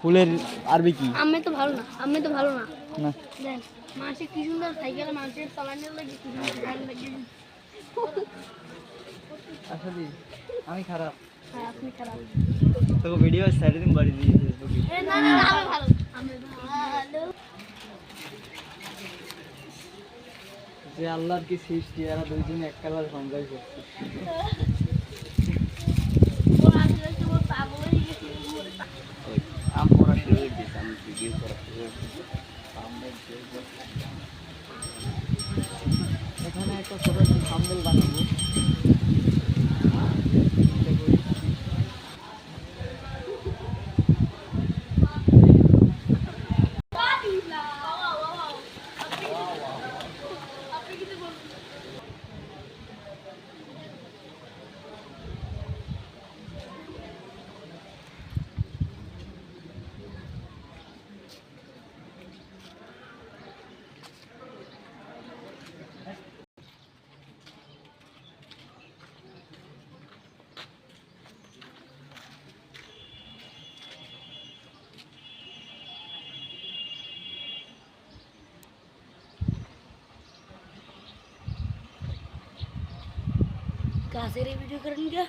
ফুলের আরবি কি? আমি তো ভালো না, আমি তো ভালো না। না দেন মাসে কি সুন্দর সাইকেলে মানুষের চালানোর লাগে কি সুন্দর গান লাগে। আসলে আমি খারাপ। হ্যাঁ আপনি খারাপ। তোকে ভিডিও সাইডে দিন বাড়ি দিয়ে ফেসবুকে। না না না আমি ভালো, আমি ভালো। যে আল্লাহর কি সৃষ্টি, এরা দুইজন এক কালার সংগ্রহ করছে। ওর আসলে তো পাগল হয়ে গেছে। আম পড়া শুরু করে দিয়েছে, আমি ভিডিও করা শুরু করে দিয়েছি। এখানে একটা ছোট থাম্বনেল বানাবো। কাছের ভিডিও করেন কে?